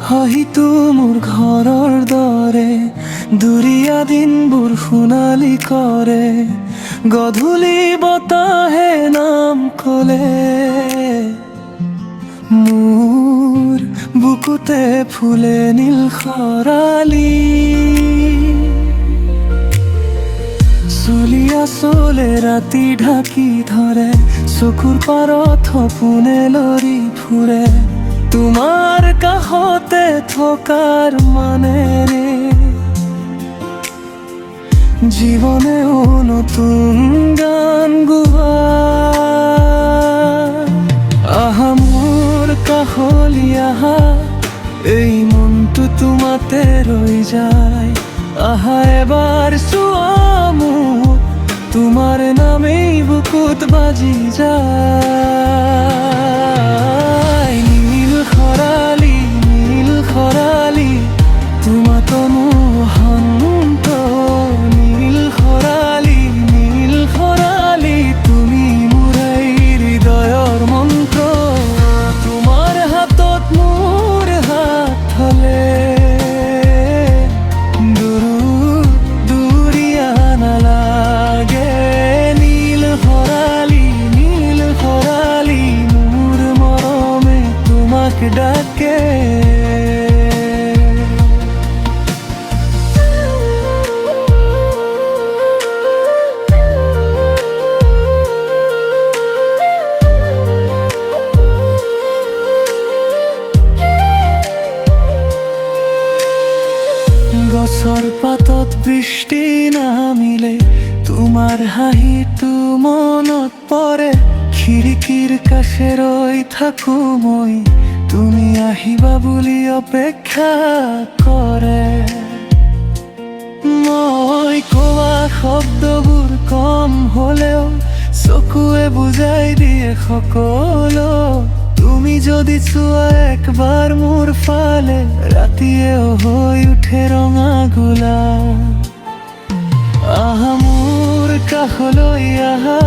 হয়তো মোৰ ঘৰৰ দৰে দুৰীয়া দিনবোৰ সোণালী কৰে, গধূলি বতাহে নাম ক'লে মোৰ বুকুতে ফুলে নীল খৰালি। চলিয়া চলে ৰাতি ঢাকি ধৰে, চকুৰ পাৰত সপোনে লৰি ফুৰে, তোমাৰ কাষতে থকাৰ মানেৰে জীৱনেও নতুন গান গোৱা। আহা মোৰ কাষলি আহা, এই মনটো তোমাতে ৰৈ যায়। আহা এবাৰ চোৱা মোক, তোমাৰ নামেই বুকুত বাজি যায়। নীল খৰালি নীল খৰালি তোমাতো মোহন্ত, নীল খৰালি নীল খৰালি তুমি মোৰ এই হৃদয়ৰ মন্ত্ৰ। তোমাৰ হাতত মোৰ হাত থলে দুৰীয়া নালাগে। নীল খৰালি নীল খৰালি মোৰ মৰমে তোমাক ডাকে। গছৰ পাতত বৃষ্টি নামিলে তোমাৰ হাঁহিটো মনত পৰে, খিৰিকীৰ কাষে ৰৈ থাকো মই, তুমি আহিবা বুলি অপেক্ষা কৰে। মই কোৱা শব্দবোৰ কম হলেও চকুৱে বুজাই দিয়ে সকলো। তুমি যদি চোৱা একবাৰ মোৰ ফালে, ৰাতিয়েও হৈ উঠে ৰঙা গোলাপ। আহা মোৰ কাষলৈ আহা,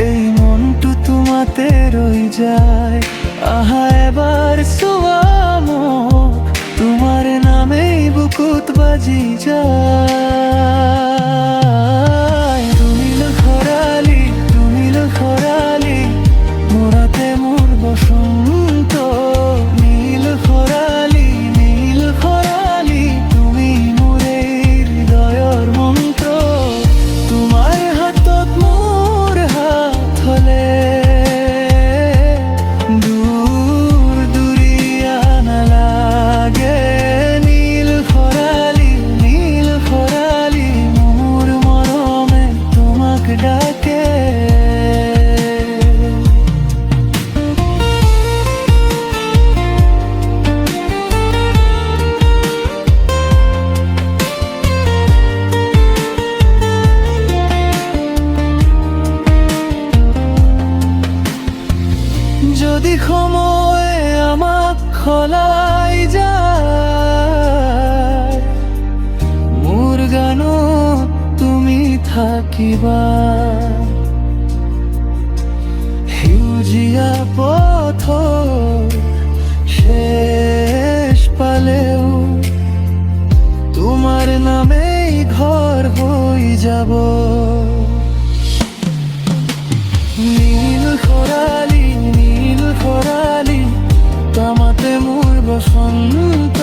এই মনটো তোমাতে ৰৈ যায়। আহা এবাৰ চোৱা মোক, তোমাৰ নামেই বুকুত বাজি যায়। নীল খৰালি নীল খৰালি মোৰাতে মোৰ বসন্ত। নীল খৰালি নীল খৰালি তুমি মোৰ এই হৃদয়ৰ মন্ত্ৰ। তোমাৰ হাতত মোৰ হাত হলে দুৰীয়া নালাগে। নীল খৰালি নীল খৰালি মোৰ মৰমে তোমাক ডাকে। যদি সময় আমাক সলাই যায়, মোৰ গানত তুমি থাকিবা। সেউজীয়া পথৰ শেষ পালেও তোমাৰ নামেই ঘৰ হৈ যাব। নীল খৰালি নীল খৰালি তোমাতে মোৰ বসন্ত।